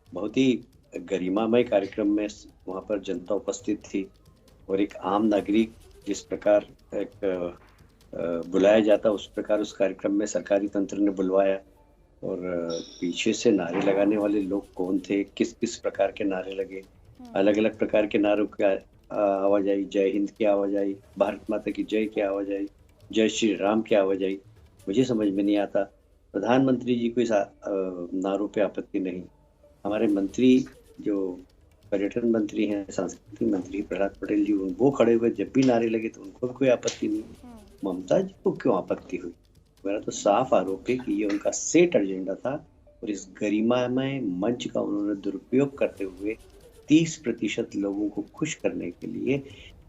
बहुत ही गरिमामय कार्यक्रम में वहाँ पर जनता उपस्थित थी और एक आम नागरिक जिस प्रकार एक बुलाया जाता उस प्रकार उस कार्यक्रम में सरकारी तंत्र ने बुलवाया। और पीछे से नारे लगाने वाले लोग कौन थे, किस किस प्रकार के नारे लगे, अलग अलग प्रकार के नारों की आवाज आई, जय हिंद की आवाज आई, भारत माता की जय की आवाज आई, जय श्री राम की आवाज आई। मुझे समझ में नहीं आता। प्रधानमंत्री जी को इस नारों पे आपत्ति नहीं, हमारे मंत्री जो पर्यटन मंत्री हैं, सांस्कृतिक मंत्री प्रहलाद पटेल जी, वो खड़े हुए जब भी नारे लगे तो उनको भी कोई आपत्ति नहीं। ममता जी को क्यों आपत्ति हुई? मेरा तो साफ आरोप है कि ये उनका सेट एजेंडा था और इस गरिमामय मंच का उन्होंने दुरुपयोग करते हुए 30% लोगों को खुश करने के लिए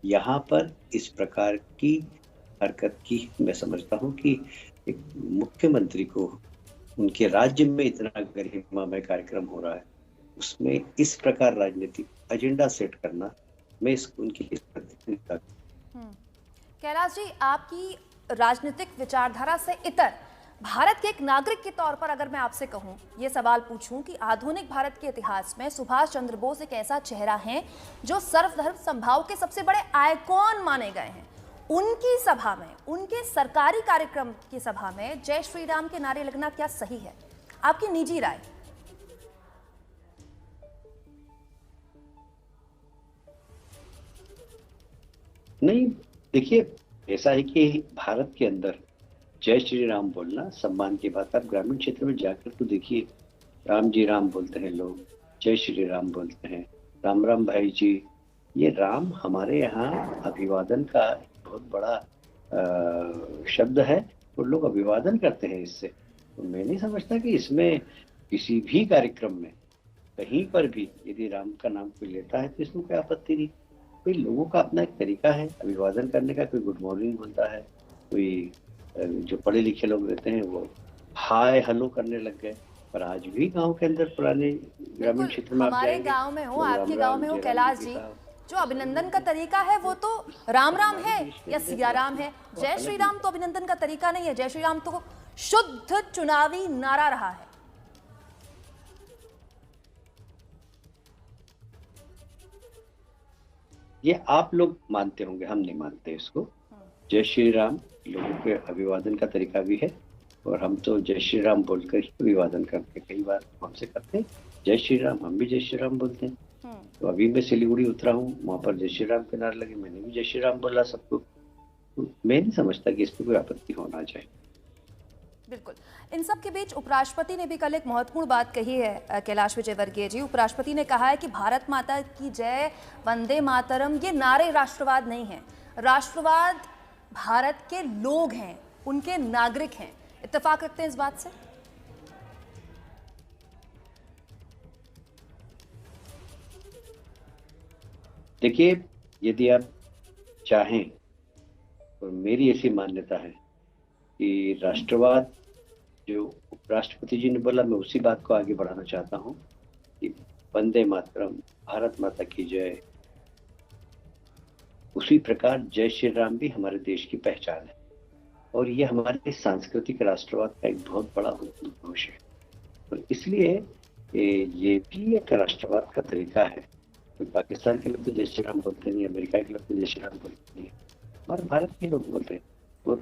यहाँ पर इस प्रकार की हरकत की। मैं समझता हूँ कि एक मुख्यमंत्री को उनके राज्य में इतना गरिमामय कार्यक्रम हो रहा है, उसमें इस प्रकार राजनीतिक एजेंडा सेट करना, मैं उनकी कैलाश जी, आपकी राजनीतिक विचारधारा से इतर भारत के एक नागरिक के तौर पर अगर मैं आपसे कहूं, ये सवाल पूछूं कि आधुनिक भारत के इतिहास में सुभाष चंद्र बोस एक ऐसा चेहरा है जो सर्वधर्म समभाव के सबसे बड़े आइकॉन माने गए हैं, उनकी सभा में, उनके सरकारी कार्यक्रम की सभा में जय श्री राम के नारे लगना क्या सही है? आपकी निजी राय। नहीं, देखिए, ऐसा है कि भारत के अंदर जय श्री राम बोलना सम्मान की बात। आप ग्रामीण क्षेत्र में जाकर तो देखिए, राम जी राम बोलते हैं लोग, जय श्री राम बोलते हैं, राम राम भाई जी। ये राम हमारे यहाँ अभिवादन का बहुत बड़ा शब्द है और लोग अभिवादन करते हैं इससे। तो मैं नहीं समझता कि इसमें किसी भी कार्यक्रम में कहीं पर भी यदि राम का नाम कोई लेता है तो इसमें कोई आपत्ति नहीं। कोई लोगों का अपना एक तरीका है अभिवादन करने का, कोई गुड मॉर्निंग बोलता है, कोई जो पढ़े लिखे लोग रहते हैं वो हाय हेलो करने लग गए। पर आज भी गांव के अंदर पुराने ग्रामीण क्षेत्र में हमारे गांव में हो, आपके गांव में हो कैलाश जी, जो अभिनंदन का तरीका है वो तो राम राम है या सिया राम है। जय श्री राम तो अभिनंदन का तरीका नहीं है। जय श्री राम तो शुद्ध चुनावी नारा रहा है। ये आप लोग मानते होंगे, हम नहीं मानते इसको। जय श्री राम लोगों के अभिवादन का तरीका भी है और हम तो जय श्री राम बोलकर ही अभिवादन करते। कई बार हमसे करते हैं जय श्री राम, हम भी जय श्री राम बोलते हैं। तो अभी मैं सिलीगुड़ी उतरा हूँ, वहां पर जय श्री राम के नारे लगे, मैंने भी जय श्री राम बोला सबको। तो मैं नहीं समझता कि इस पर कोई आपत्ति होना चाहिए। बिल्कुल। इन सब के बीच उपराष्ट्रपति ने भी कल एक महत्वपूर्ण बात कही है कैलाश विजयवर्गीय जी। उपराष्ट्रपति ने कहा है कि भारत माता की जय, वंदे मातरम, ये नारे राष्ट्रवाद नहीं है। राष्ट्रवाद भारत के लोग हैं, उनके नागरिक हैं। इत्तेफाक रखते हैं इस बात से? देखिए, यदि आप चाहें तो मेरी ऐसी मान्यता है कि राष्ट्रवाद जो उपराष्ट्रपति जी ने बोला, मैं उसी बात को आगे बढ़ाना चाहता हूं कि वंदे मातरम, भारत माता की जय, उसी प्रकार जय श्री राम भी हमारे देश की पहचान है और ये हमारे सांस्कृतिक राष्ट्रवाद का एक बहुत बड़ा उद्घोष है। और इसलिए ये भी एक राष्ट्रवाद का तरीका है। तो पाकिस्तान के लोग तो जय श्री राम बोलते नहीं, अमेरिका के लोग तो जय श्री राम बोलते नहीं, और भारत के लोग बोलते हैं। और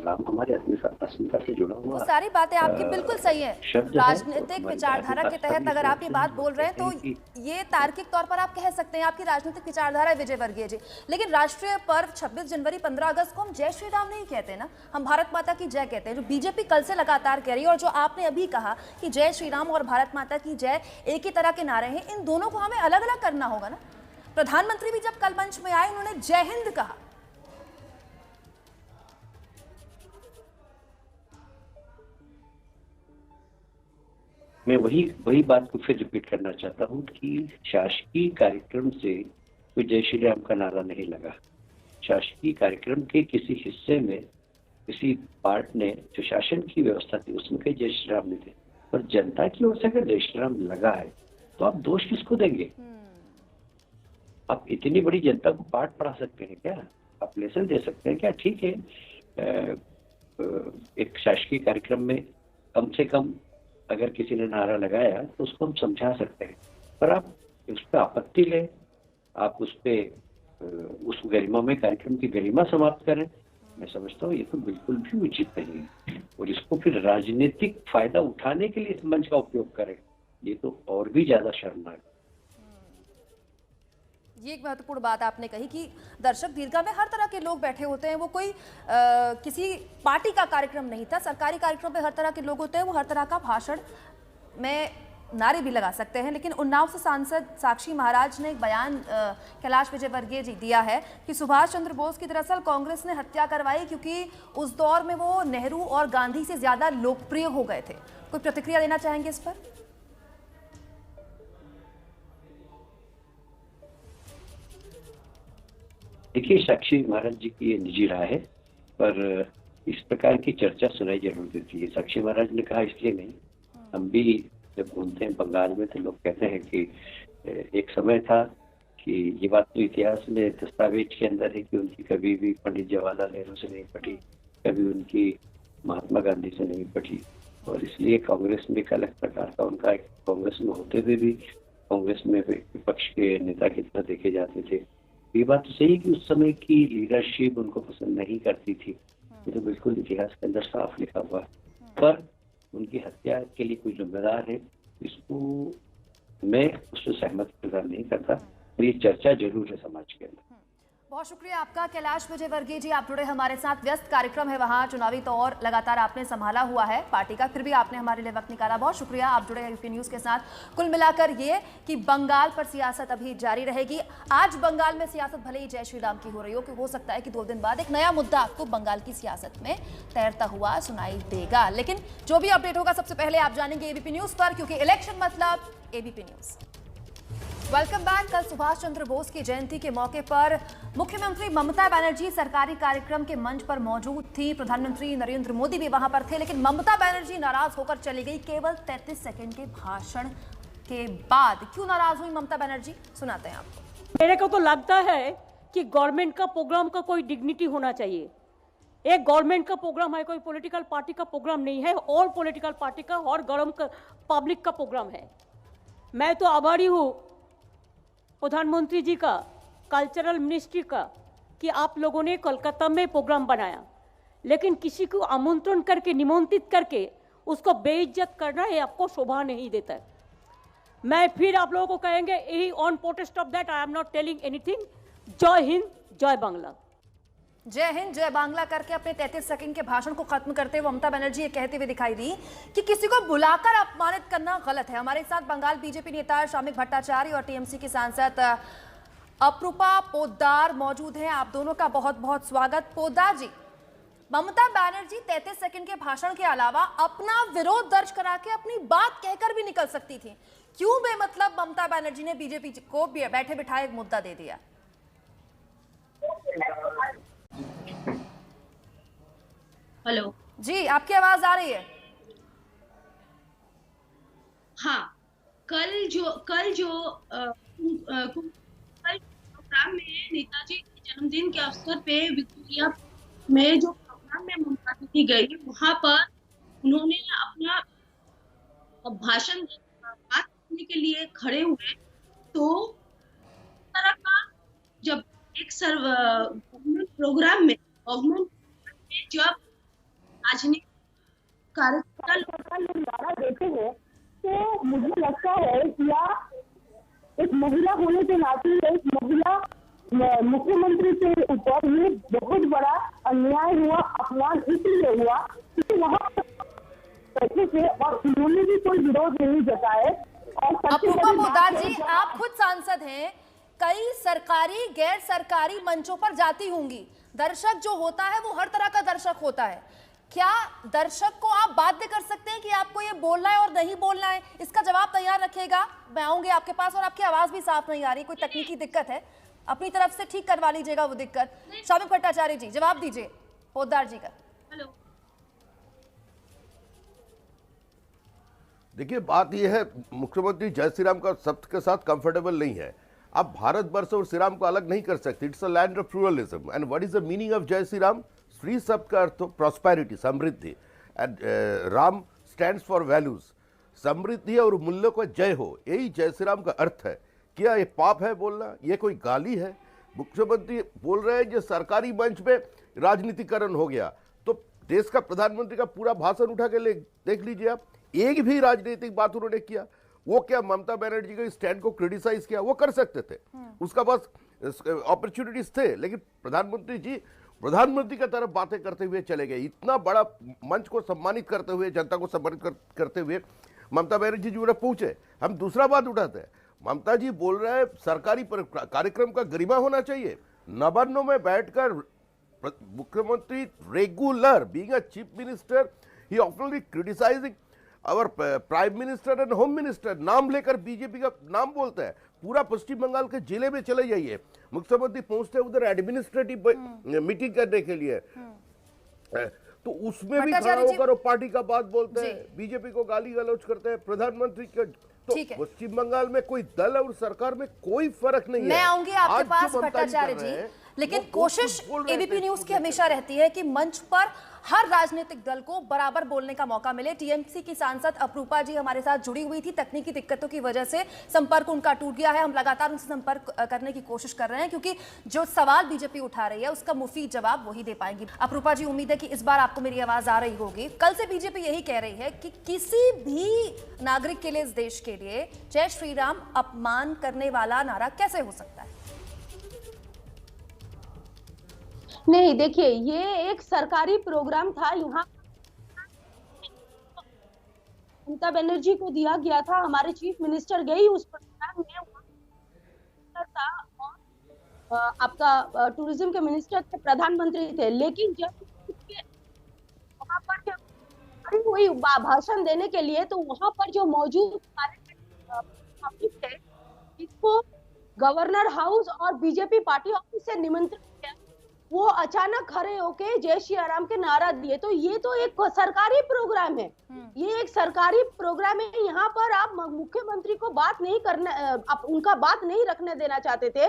राम हमारे अस्मिता से जुड़ा हुआ वो सारी बातें आपकी बिल्कुल सही है। राजनीतिक विचारधारा के तहत अगर आप ये बात बोल रहे हैं तो ये तार्किक तौर पर आप कह सकते हैं आपकी राजनीतिक विचारधारा है विजय वर्गीय जी, लेकिन राष्ट्रीय पर्व 26 जनवरी 15 अगस्त को हम जय श्री राम नहीं कहते ना, हम भारत माता की जय कहते हैं, जो बीजेपी कल से लगातार कह रही है। और जो आपने अभी कहा कि जय श्री राम और भारत माता की जय एक ही तरह के नारे हैं, इन दोनों को हमें अलग अलग करना होगा ना। प्रधानमंत्री भी जब कल मंच में आए उन्होंने जय हिंद कहा। मैं वही बात को फिर रिपीट करना चाहता हूँ कि शासकीय कार्यक्रम से कोई जय श्री राम का नारा नहीं लगा। शासकीय कार्यक्रम के किसी हिस्से में किसी पार्ट ने जो शासन की व्यवस्था थी उसमें कई जय श्री राम नहीं थे, पर जनता की ओर से अगर जय श्री राम लगा है तो आप दोष किसको देंगे? आप इतनी बड़ी जनता को पाठ पढ़ा सकते हैं क्या? आप लेसन दे सकते हैं क्या? ठीक है, एक शासकीय कार्यक्रम में कम से कम अगर किसी ने नारा लगाया तो उसको हम समझा सकते हैं, पर आप उस पर आपत्ति लें, आप उस पर उस गरिमा में कार्यक्रम की गरिमा समाप्त करें, मैं समझता हूँ ये तो बिल्कुल भी उचित नहीं है। और इसको फिर राजनीतिक फायदा उठाने के लिए इस मंच का उपयोग करें, ये तो और भी ज्यादा शर्मनाक। ये एक महत्वपूर्ण बात आपने कही कि दर्शक दीर्घा में हर तरह के लोग बैठे होते हैं, वो कोई किसी पार्टी का कार्यक्रम नहीं था, सरकारी कार्यक्रम में हर तरह के लोग होते हैं, वो हर तरह का भाषण में नारे भी लगा सकते हैं। लेकिन उन्नाव से सांसद साक्षी महाराज ने एक बयान कैलाश विजयवर्गीय जी दिया है कि सुभाष चंद्र बोस की दरअसल कांग्रेस ने हत्या करवाई क्योंकि उस दौर में वो नेहरू और गांधी से ज्यादा लोकप्रिय हो गए थे। कोई प्रतिक्रिया देना चाहेंगे इस पर? देखिए, साक्षी महाराज जी की ये निजी राय है, पर इस प्रकार की चर्चा सुनाई जरूर देती है। साक्षी महाराज ने कहा इसलिए नहीं, हम भी जब घूमते हैं बंगाल में तो लोग कहते हैं कि एक समय था कि ये बात तो इतिहास में दस्तावेज के अंदर है कि उनकी कभी भी पंडित जवाहरलाल नेहरू से नहीं पटी, कभी उनकी महात्मा गांधी से नहीं पटी, और इसलिए कांग्रेस में एक अलग प्रकार का उनका, कांग्रेस में होते हुए भी कांग्रेस में विपक्ष के नेता की तरह देखे जाते थे। ये बात तो सही है कि उस समय की लीडरशिप उनको पसंद नहीं करती थी, ये तो बिल्कुल इतिहास के अंदर साफ लिखा हुआ है, पर उनकी हत्या के लिए कोई जिम्मेदार है, इसको मैं उससे सहमत प्रदान नहीं करता, और ये चर्चा जरूर है समाज के अंदर। बहुत शुक्रिया आपका कैलाश विजयवर्गीय जी, आप जुड़े हमारे साथ। व्यस्त कार्यक्रम है वहाँ, चुनावी तौर लगातार आपने संभाला हुआ है पार्टी का, फिर भी आपने हमारे लिए वक्त निकाला, बहुत शुक्रिया। आप जुड़े हैं यूपी न्यूज़ के साथ। कुल मिलाकर ये कि बंगाल पर सियासत अभी जारी रहेगी। आज बंगाल में सियासत भले ही जय श्री राम की हो रही हो, कि हो सकता है कि 2 दिन बाद एक नया मुद्दा आपको बंगाल की सियासत में तैरता हुआ सुनाई देगा। लेकिन जो भी अपडेट होगा सबसे पहले आप जानेंगे एबीपी न्यूज़ पर, क्योंकि इलेक्शन मतलब एबीपी न्यूज़। Welcome back. कल सुभाष चंद्र बोस की जयंती के मौके पर मुख्यमंत्री ममता बनर्जी सरकारी कार्यक्रम के मंच पर मौजूद थी। प्रधानमंत्री नरेंद्र मोदी भी वहां पर थे, लेकिन ममता बनर्जी नाराज होकर चली गई केवल 33 सेकंड के भाषण के बाद। क्यों नाराज हुई ममता बनर्जी, सुनाते हैं आपको। मेरे को तो लगता है कि गवर्नमेंट का प्रोग्राम का कोई डिग्निटी होना चाहिए। एक गवर्नमेंट का प्रोग्राम है, कोई पॉलिटिकल पार्टी का प्रोग्राम नहीं है, और पॉलिटिकल पार्टी का और गरम पब्लिक का प्रोग्राम है। मैं तो आभारी हूँ प्रधानमंत्री जी का, कल्चरल मिनिस्ट्री का, कि आप लोगों ने कोलकाता में प्रोग्राम बनाया, लेकिन किसी को आमंत्रण करके, निमंत्रित करके उसको बेइज्जत करना ये आपको शोभा नहीं देता है। मैं फिर आप लोगों को कहेंगे, यही on protest of that I am not telling anything. जय हिंद, जय बांग्ला। जय हिंद जय बांग्ला करके अपने 33 सेकंड के भाषण को खत्म करते हुए ममता बनर्जी ये कहते हुए दिखाई दी कि किसी को बुलाकर अपमानित करना गलत है। हमारे साथ बंगाल बीजेपी नेता शामिक भट्टाचार्य और टीएमसी की सांसद अप्रूपा पोद्दार मौजूद हैं। आप दोनों का बहुत बहुत स्वागत। पोद्दार जी, ममता बनर्जी 33 सेकंड के भाषण के अलावा अपना विरोध दर्ज करा के अपनी बात कहकर भी निकल सकती थी। क्यों बेमतलब ममता बनर्जी ने बीजेपी को बैठे बिठाए एक मुद्दा दे दिया? हेलो जी, आपकी आवाज आ रही है? हाँ, कल जो प्रोग्राम में नेताजी जन्मदिन के अवसर पे विक्टोरिया में जो प्रोग्राम में ममता दीदी गई, वहां पर उन्होंने अपना भाषण बात करने के लिए खड़े हुए, तो तरह का जब एक गवर्नमेंट प्रोग्राम में जब राजनीतिक कार्यकर्ता लोग नारा देते हैं, तो मुझे लगता है कि एक महिला होने के नाते एक महिला मुख्यमंत्री के ऊपर ये बहुत बड़ा अन्याय हुआ, अपमान इसलिए हुआ क्योंकि वहाँ बैठे थे और उन्होंने भी कोई विरोध नहीं जताए। और अपूर्वा पोद्दार जी, आप खुद सांसद हैं, कई सरकारी गैर सरकारी मंचों पर जाती होंगी। दर्शक जो होता है वो हर तरह का दर्शक होता है। क्या दर्शक को आप बाध्य कर सकते हैं कि आपको ये बोलना है और नहीं बोलना है? इसका जवाब तैयार रखिएगा, मैं आऊंगी आपके पास। और आपकी आवाज भी साफ नहीं आ रही, कोई तकनीकी दिक्कत है, अपनी तरफ से ठीक करवा लीजिएगा वो दिक्कत। शौमिक भट्टाचार्य जी जवाब दीजिए पोद्दार जी का। हेलो, देखिए बात यह है, मुख्यमंत्री जय श्री राम का शब्द के साथ कंफर्टेबल नहीं है। आप भारतवर्ष और श्री राम को अलग नहीं कर सकते। It's a land of pluralism and what is the meaning of Jai Shri Ram? Shri शब्द का अर्थ प्रॉस्पेरिटी, समृद्धि, and Ram stands for values, समृद्धि और मूल्यों का जय हो, यही जय श्री राम का अर्थ है। क्या ये पाप है बोलना? ये कोई गाली है? मुख्यमंत्री बोल रहे हैं जो सरकारी मंच पे राजनीतिकरण हो गया, तो देश का प्रधानमंत्री का पूरा भाषण उठा के देख लीजिए आप, एक भी राजनीतिक बात उन्होंने किया? वो क्या ममता बनर्जी के स्टैंड को क्रिटिसाइज किया? वो कर सकते थे, उसका बस अपॉर्चुनिटीज थे, लेकिन प्रधानमंत्री जी प्रधानमंत्री की तरफ बातें करते हुए चले गए। इतना बड़ा मंच को सम्मानित करते हुए, जनता को सम्मानित करते हुए ममता बनर्जी जी उन्हें पूछे। हम दूसरा बात उठाते हैं, ममता जी बोल रहे हैं सरकारी कार्यक्रम का गरिमा होना चाहिए। नवान्नों में बैठकर मुख्यमंत्री regular being a chief minister ही openly criticising our prime minister and home minister, नाम लेकर बीजेपी का नाम बोलता है। पूरा पश्चिम बंगाल के जिले में चले जाइए, मुख्यमंत्री पहुंचते उधर एडमिनिस्ट्रेटिव मीटिंग करने के लिए, तो उसमें भी खड़ा होकर वो पार्टी का बात बोलते हैं, बीजेपी को गाली गलौज करते हैं, प्रधानमंत्री का। तो पश्चिम बंगाल में कोई दल और सरकार में कोई फर्क नहीं है। मैं आऊंगी आपके पास भट्टाचार्य जी, लेकिन कोशिश एबीपी न्यूज की हमेशा रहती है कि मंच पर हर राजनीतिक दल को बराबर बोलने का मौका मिले। टीएमसी की सांसद अपूर्वा जी हमारे साथ जुड़ी हुई थी, तकनीकी दिक्कतों की वजह से संपर्क उनका टूट गया है। हम लगातार उनसे संपर्क करने की कोशिश कर रहे हैं क्योंकि जो सवाल बीजेपी उठा रही है उसका मुफीद जवाब वही दे पाएंगी। अपूर्वा जी, उम्मीद है कि इस बार आपको मेरी आवाज आ रही होगी। कल से बीजेपी यही कह रही है कि किसी भी नागरिक के लिए, इस देश के लिए जय श्री राम अपमान करने वाला नारा कैसे हो सकता है? नहीं, देखिए, ये एक सरकारी प्रोग्राम था, यहाँ ममता बनर्जी को दिया गया था। हमारे चीफ मिनिस्टर गई उस प्रोग्राम में, था और आपका टूरिज्म के मिनिस्टर थे, प्रधानमंत्री थे। लेकिन जब वहां पर जब हुई भाषण देने के लिए, तो वहां पर जो मौजूद पब्लिक थे, इसको गवर्नर हाउस और बीजेपी पार्टी ऑफिस से निमंत्रित किया, वो अचानक खड़े होके जय श्री राम के नारा दिए। तो ये तो एक सरकारी प्रोग्राम है, ये एक सरकारी प्रोग्राम है। यहाँ पर आप मुख्यमंत्री को बात नहीं करना, आप उनका बात नहीं रखने देना चाहते थे,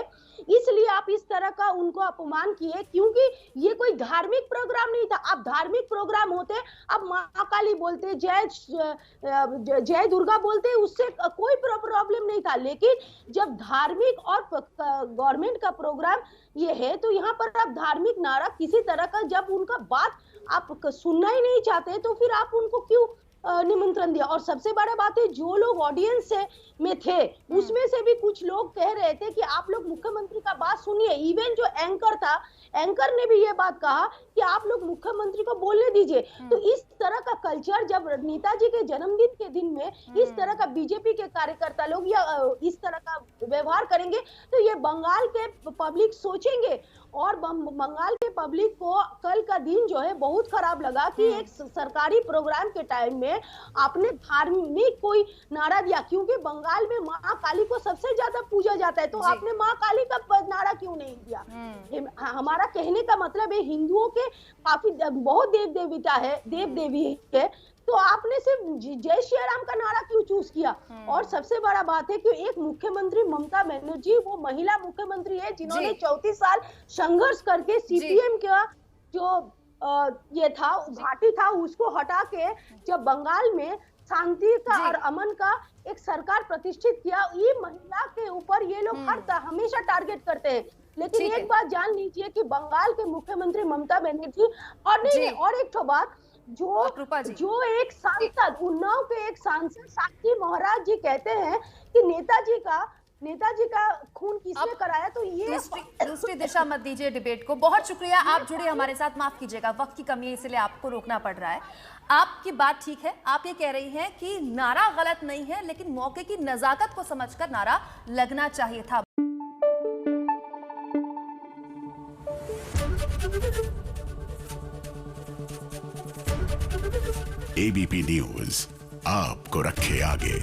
इसलिए आप इस तरह का उनको अपमान किए, क्योंकि ये कोई धार्मिक प्रोग्राम नहीं था। आप धार्मिक प्रोग्राम होते, आप माँ काली बोलते, जय दुर्गा बोलते, उससे कोई प्रॉब्लम नहीं था। लेकिन जब धार्मिक और गवर्नमेंट का प्रोग्राम ये है, तो यहाँ पर आप धार्मिक नारा किसी तरह का, जब उनका बात आप सुनना ही नहीं चाहते, तो फिर आप उनको क्यों निमंत्रण दिया? और सबसे बड़ा बात है, जो लोग ऑडियंस में थे, उसमें से भी कुछ लोग कह रहे थे कि आप लोग मुख्यमंत्री का बात सुनिए। इवन जो एंकर था, एंकर ने भी ये बात कहा कि आप लोग मुख्यमंत्री को बोलने दीजिए। तो इस तरह का कल्चर, जब नेताजी के जन्मदिन के दिन में इस तरह का बीजेपी के कार्यकर्ता लोग या इस तरह का व्यवहार करेंगे, तो ये बंगाल के पब्लिक सोचेंगे। और बंगाल के पब्लिक को कल का दिन जो है बहुत खराब लगा कि एक सरकारी प्रोग्राम के टाइम में आपने धार्मिक कोई नारा दिया, क्योंकि बंगाल में माँ काली को सबसे ज्यादा पूजा जाता है, तो आपने माँ काली का नारा क्यों नहीं दिया? हमारा कहने का मतलब है, हिंदुओं के काफी बहुत देव देवी है, तो आपने सिर्फ जय श्री राम का नारा क्यों चूज किया? और सबसे बड़ा बात है कि एक मुख्यमंत्री ममता बनर्जी वो महिला मुख्यमंत्री है जिन्होंने 34 साल संघर्ष करके सीपीएम का जो ये था घाटी था उसको हटा के जब बंगाल में शांति का और अमन का एक सरकार प्रतिष्ठित किया। ये महिला के ऊपर ये लोग हमेशा टारगेट करते हैं, लेकिन एक बात जान लीजिए कि बंगाल के मुख्यमंत्री ममता बनर्जी और नहीं और एक तो बात जो एक सांसद उन्नाव के एक सांसद साक्षी महाराज जी कहते हैं कि नेताजी का खून किसने कराया, तो ये दूसरी दिशा मत दीजिए डिबेट को। बहुत शुक्रिया, आप जुड़े हमारे साथ। माफ कीजिएगा, वक्त की कमी है इसलिए आपको रोकना पड़ रहा है। आपकी बात ठीक है, आप ये कह रही हैं कि नारा गलत नहीं है, लेकिन मौके की नजाकत को समझकर नारा लगना चाहिए था। एबीपी न्यूज आपको रखे आगे।